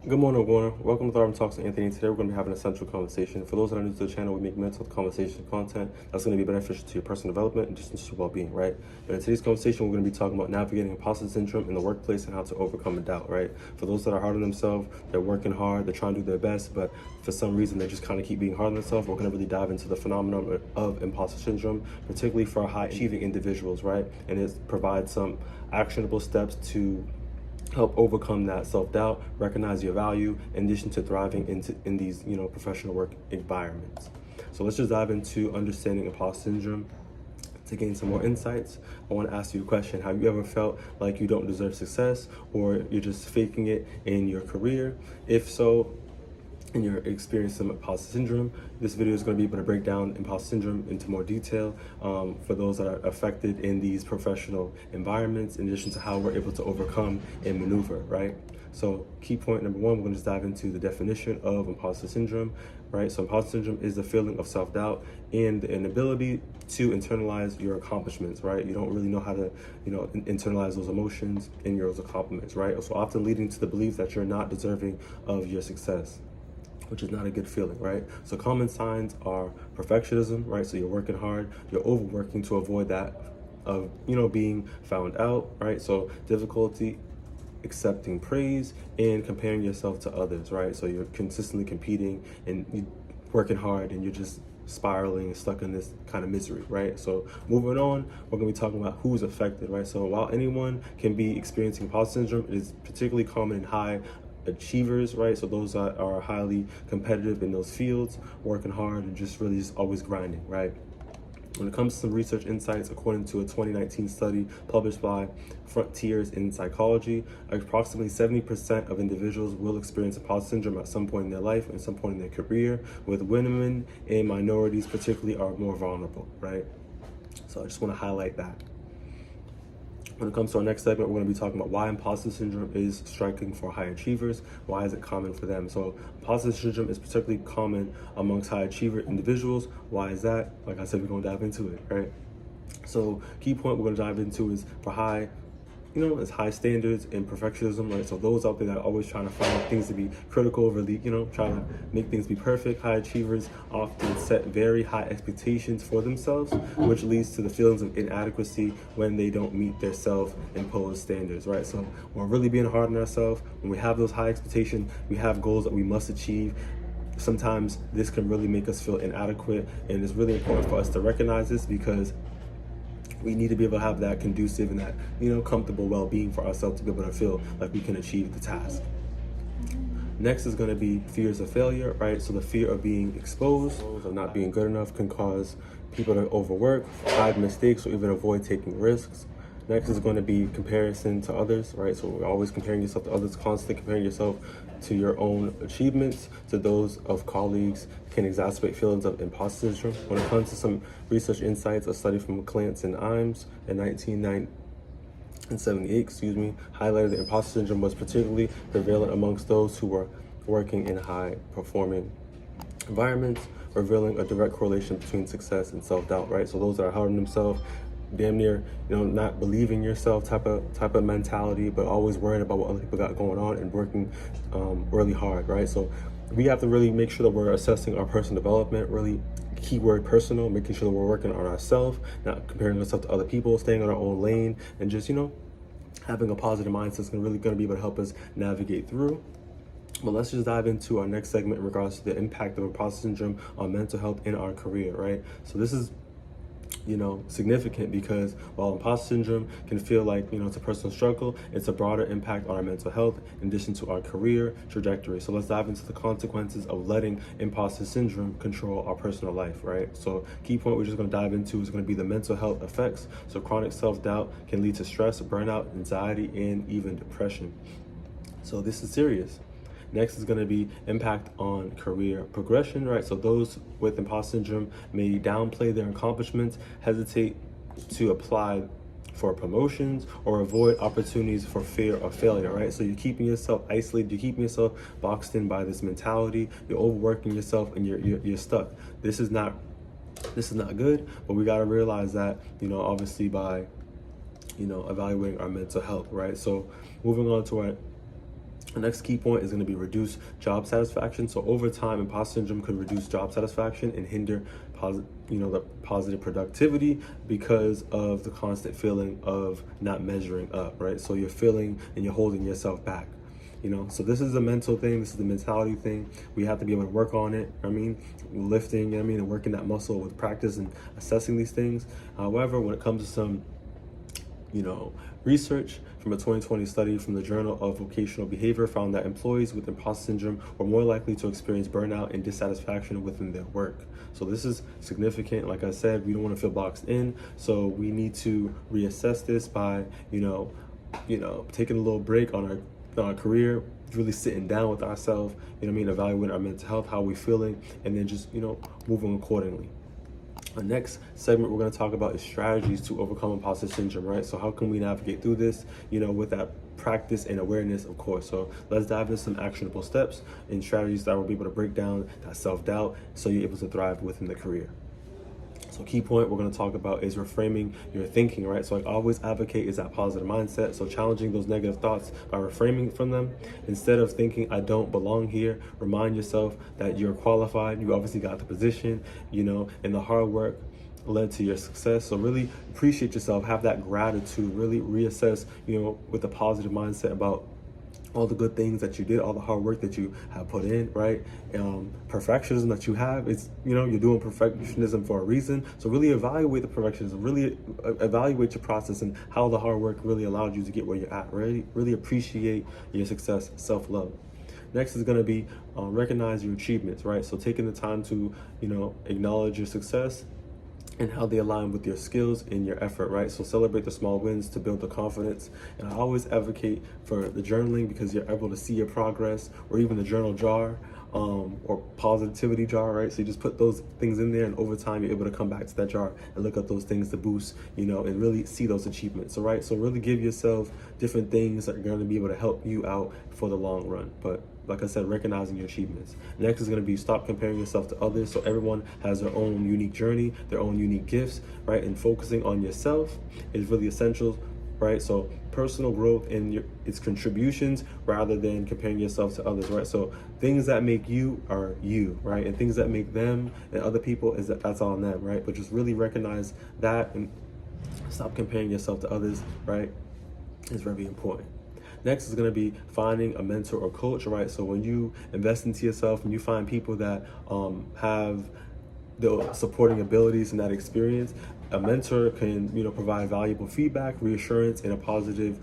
Good morning, everyone. Welcome to Therapeutic Talks with Anthony. Today we're going to be having a central conversation. For those that are new to the channel, we make mental health conversation content that's going to be beneficial to your personal development and just to your well-being, right? And in today's conversation, we're going to be talking about navigating imposter syndrome in the workplace and how to overcome a doubt, right? For those that are hard on themselves, they're working hard, they're trying to do their best, but for some reason they just kind of keep being hard on themselves. We're going to really dive into the phenomenon of imposter syndrome, particularly for high-achieving individuals, right? And it provides some actionable steps to help overcome that self-doubt, recognize your value, in addition to thriving in these professional work environments. So let's just dive into understanding imposter syndrome. To gain some more insights, I want to ask you a question. Have you ever felt like you don't deserve success, or you're just faking it in your career? If so, and you're experiencing imposter syndrome, this video is going to be able to break down imposter syndrome into more detail for those that are affected in these professional environments, in addition to how we're able to overcome and maneuver, right? So key point number one, we're going to just dive into the definition of imposter syndrome, right? So imposter syndrome is the feeling of self-doubt and the inability to internalize your accomplishments, right? You don't really know how to, internalize those emotions and your accomplishments, right? So often leading to the belief that you're not deserving of your success, which is not a good feeling, right? So common signs are perfectionism, right? So you're working hard, you're overworking to avoid that of, being found out, right? So difficulty accepting praise and comparing yourself to others, right? So you're consistently competing and you're working hard and you're just spiraling and stuck in this kind of misery, right? So moving on, we're gonna be talking about who's affected, right? So while anyone can be experiencing imposter syndrome, it is particularly common in high achievers, right? So those that are highly competitive in those fields, working hard and just really just always grinding, right? When it comes to some research insights, according to a 2019 study published by Frontiers in Psychology, approximately 70% of individuals will experience imposter syndrome at some point in their life and some point in their career, with women and minorities particularly are more vulnerable, right? So I just want to highlight that. When it comes to our next segment, we're going to be talking about why imposter syndrome is striking for high achievers. Why is it common for them? So imposter syndrome is particularly common amongst high achiever individuals. Why is that? Like I said, we're going to dive into it, right? So key point we're going to dive into is for high, it's high standards and perfectionism, right? So those out there that are always trying to find things to be critical, really, trying to make things be perfect. High achievers often set very high expectations for themselves, which leads to the feelings of inadequacy when they don't meet their self-imposed standards, right? So we're really being hard on ourselves. When we have those high expectations, we have goals that we must achieve. Sometimes this can really make us feel inadequate, and it's really important for us to recognize this, because we need to be able to have that conducive and that, comfortable well-being for ourselves to be able to feel like we can achieve the task. Next is going to be fears of failure, right? So the fear of being exposed, of not being good enough, can cause people to overwork, hide mistakes, or even avoid taking risks. Next is going to be comparison to others, right? So we're always comparing yourself to others, constantly comparing yourself to your own achievements, to those of colleagues, can exacerbate feelings of imposter syndrome. When it comes to some research insights, a study from Clance and Imes in 1978, highlighted that imposter syndrome was particularly prevalent amongst those who were working in high-performing environments, revealing a direct correlation between success and self-doubt, right? So those that are hard on themselves, damn near, not believing yourself type of mentality, but always worried about what other people got going on and working really hard, right? So we have to really make sure that we're assessing our personal development, really keyword personal, making sure that we're working on ourselves, not comparing ourselves to other people, staying in our own lane, and just, having a positive mindset is really going to be able to help us navigate through. But let's just dive into our next segment in regards to the impact of imposter syndrome on mental health in our career, right? So this is significant, because while imposter syndrome can feel like, it's a personal struggle, it's a broader impact on our mental health in addition to our career trajectory. So let's dive into the consequences of letting imposter syndrome control our personal life, right? So key point we're just going to dive into is going to be the mental health effects. So chronic self-doubt can lead to stress, burnout, anxiety, and even depression. So this is serious. Next is going to be impact on career progression, right? So those with imposter syndrome may downplay their accomplishments, hesitate to apply for promotions, or avoid opportunities for fear of failure, right? So you're keeping yourself isolated, you're keeping yourself boxed in by this mentality, you're overworking yourself, and you're stuck. This is not good, but we got to realize that, obviously by, evaluating our mental health, right? So moving on to our The next key point is going to be reduce job satisfaction. So over time, imposter syndrome could reduce job satisfaction and hinder the positive productivity because of the constant feeling of not measuring up, right? So you're feeling and you're holding yourself back. So this is a mental thing. This is the mentality thing. We have to be able to work on it. Lifting, and working that muscle with practice and assessing these things. However, when it comes to some, research from a 2020 study from the Journal of Vocational Behavior found that employees with imposter syndrome were more likely to experience burnout and dissatisfaction within their work. So this is significant. Like I said, we don't want to feel boxed in. So we need to reassess this by, taking a little break on our career, really sitting down with ourselves, evaluating our mental health, how we're feeling, and then just, moving accordingly. The next segment we're going to talk about is strategies to overcome imposter syndrome, right? So how can we navigate through this, with that practice and awareness, of course. So let's dive into some actionable steps and strategies that will be able to break down that self-doubt so you're able to thrive within the career. So key point we're going to talk about is reframing your thinking, right? So I always advocate is that positive mindset. So challenging those negative thoughts by reframing from them. Instead of thinking I don't belong here, remind yourself that you're qualified. You obviously got the position, and the hard work led to your success. So really appreciate yourself, have that gratitude, really reassess, with a positive mindset about all the good things that you did, all the hard work that you have put in, right? Perfectionism that you have, it's, you're doing perfectionism for a reason. So really evaluate the perfectionism, really evaluate your process and how the hard work really allowed you to get where you're at, right? Really appreciate your success, self-love. Next is going to be recognize your achievements, right? So taking the time to, acknowledge your success and how they align with your skills and your effort, right? So celebrate the small wins to build the confidence. And I always advocate for the journaling because you're able to see your progress, or even the journal jar or positivity jar, right? So you just put those things in there, and over time you're able to come back to that jar and look at those things to boost, and really see those achievements. So, right? So really give yourself different things that are going to be able to help you out for the long run. But like I said, recognizing your achievements. Next is going to be stop comparing yourself to others. So everyone has their own unique journey, their own unique gifts, right? And focusing on yourself is really essential, right? So personal growth and its contributions rather than comparing yourself to others, right? So things that make you are you, right? And things that make them and other people that's on them, right? But just really recognize that and stop comparing yourself to others, right? Is very important. Next is going to be finding a mentor or coach, right? So when you invest into yourself and you find people that have the supporting abilities and that experience, a mentor can, provide valuable feedback, reassurance, and a positive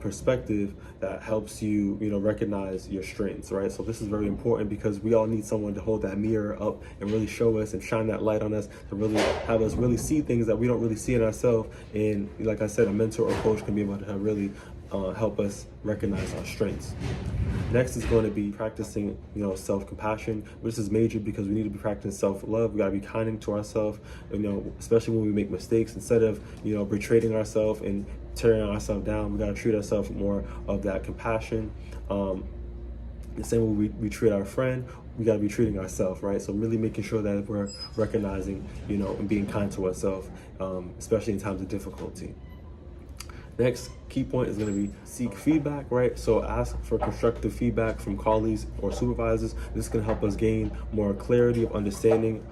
perspective that helps you, recognize your strengths, right? So this is very important because we all need someone to hold that mirror up and really show us and shine that light on us to really have us really see things that we don't really see in ourselves. And like I said, a mentor or coach can be able to really help us recognize our strengths. Next is going to be practicing, self-compassion, which is major because we need to be practicing self-love. We got to be kind to ourselves, especially when we make mistakes. Instead of, betraying ourselves and tearing ourselves down, we got to treat ourselves with more of that compassion. The same way we treat our friend, we got to be treating ourselves, right? So really making sure that we're recognizing, and being kind to ourselves, especially in times of difficulty. Next key point is going to be seek feedback, right? So ask for constructive feedback from colleagues or supervisors. This can help us gain more clarity of understanding,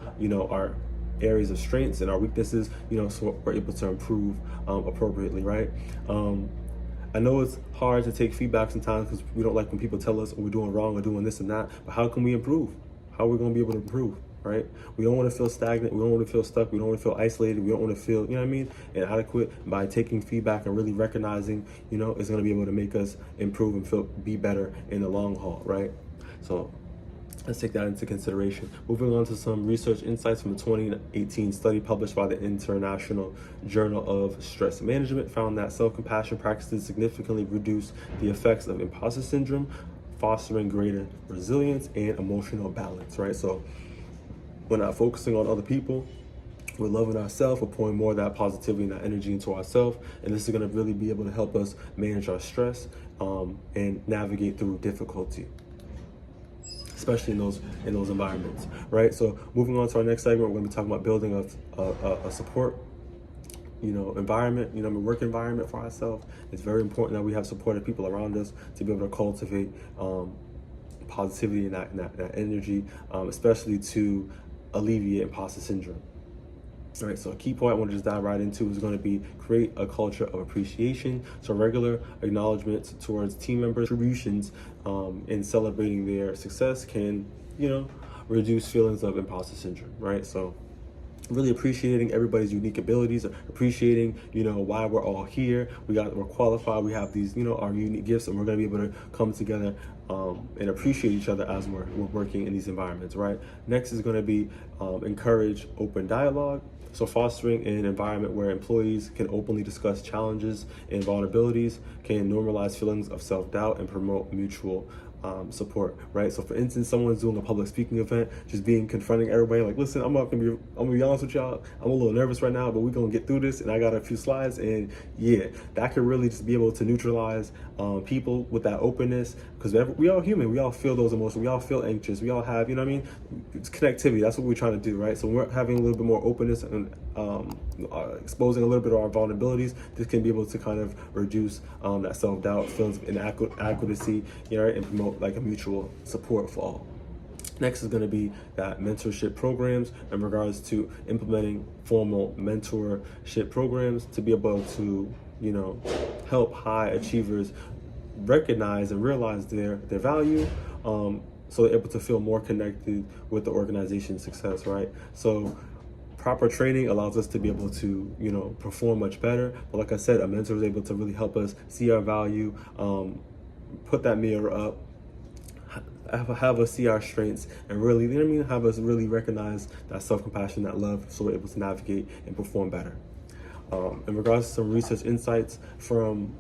our areas of strengths and our weaknesses, so we're able to improve appropriately, right? I know it's hard to take feedback sometimes because we don't like when people tell us we're doing wrong or doing this and that, but how can we improve? How are we going to be able to improve? Right? We don't want to feel stagnant. We don't want to feel stuck. We don't want to feel isolated. We don't want to feel, inadequate. By taking feedback and really recognizing, it's going to be able to make us improve and be better in the long haul, right? So let's take that into consideration. Moving on to some research insights from a 2018 study published by the International Journal of Stress Management found that self-compassion practices significantly reduce the effects of imposter syndrome, fostering greater resilience and emotional balance, right? So we're not focusing on other people. We're loving ourselves. We're pouring more of that positivity and that energy into ourselves. And this is going to really be able to help us manage our stress and navigate through difficulty, especially in those environments, right? So moving on to our next segment, we're going to be talking about building a support environment, work environment for ourselves. It's very important that we have supportive people around us to be able to cultivate positivity and that energy, especially to alleviate imposter syndrome. All right, so a key point I want to just dive right into is going to be create a culture of appreciation. So regular acknowledgments towards team members' contributions in celebrating their success can, reduce feelings of imposter syndrome, right? So really appreciating everybody's unique abilities, appreciating, why we're all here. We're qualified. We have these, our unique gifts, and we're going to be able to come together and appreciate each other as we're working in these environments, right? Next is going to be encourage open dialogue. So fostering an environment where employees can openly discuss challenges and vulnerabilities can normalize feelings of self-doubt and promote mutual support, right? So for instance, someone's doing a public speaking event, just confronting everybody like, listen, I'm gonna be honest with y'all, I'm a little nervous right now, but we're gonna get through this, and I got a few slides, and yeah, that could really just be able to neutralize people with that openness, because we all human, we all feel those emotions, we all feel anxious, we all have, it's connectivity. That's what we're trying to do, right? So we're having a little bit more openness and exposing a little bit of our vulnerabilities. This can be able to kind of reduce that self-doubt, feelings of inadequacy, and promote like a mutual support for all. Next is going to be that mentorship programs in regards to implementing formal mentorship programs to be able to, help high achievers recognize and realize their value, so they're able to feel more connected with the organization's success, right? So proper training allows us to be able to, perform much better. But like I said, a mentor is able to really help us see our value, put that mirror up, have us see our strengths, and really, have us really recognize that self-compassion, that love, so we're able to navigate and perform better. In regards to some research insights from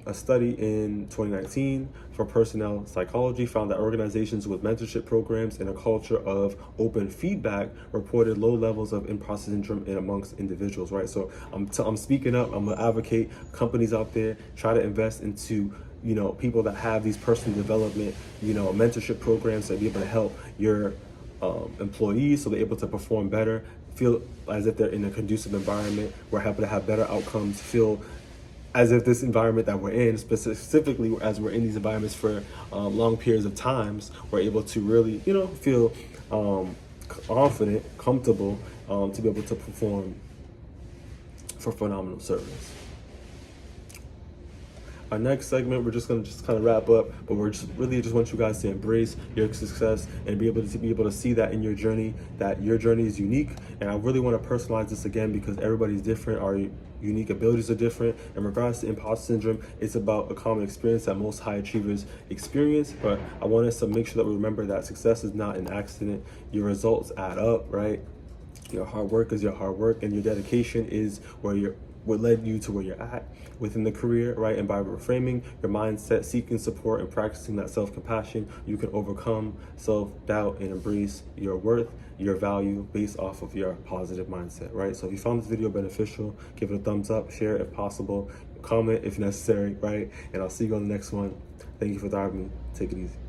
a study in 2019 for personnel psychology found that organizations with mentorship programs and a culture of open feedback reported low levels of imposter syndrome amongst individuals, right? So I'm speaking up, I'm gonna advocate companies out there, try to invest into people that have these personal development, mentorship programs to be able to help your employees so they're able to perform better, feel as if they're in a conducive environment, we're happy to have better outcomes, feel as if this environment that we're in, specifically as we're in these environments for long periods of times, we're able to really, feel confident, comfortable to be able to perform for phenomenal service. Our next segment, we're just gonna kind of wrap up, but we're just want you guys to embrace your success and be able to see that in your journey, that your journey is unique. And I really want to personalize this again because everybody's different. Our unique abilities are different. In regards to imposter syndrome, it's about a common experience that most high achievers experience. But I want us to make sure that we remember that success is not an accident. Your results add up, right? Your hard work is your hard work, and your dedication is what led you to where you're at within the career, right? And by reframing your mindset, seeking support, and practicing that self-compassion, you can overcome self-doubt and embrace your worth, your value based off of your positive mindset, right? So if you found this video beneficial, give it a thumbs up, share it if possible, comment if necessary, right? And I'll see you on the next one. Thank you for having me. Take it easy.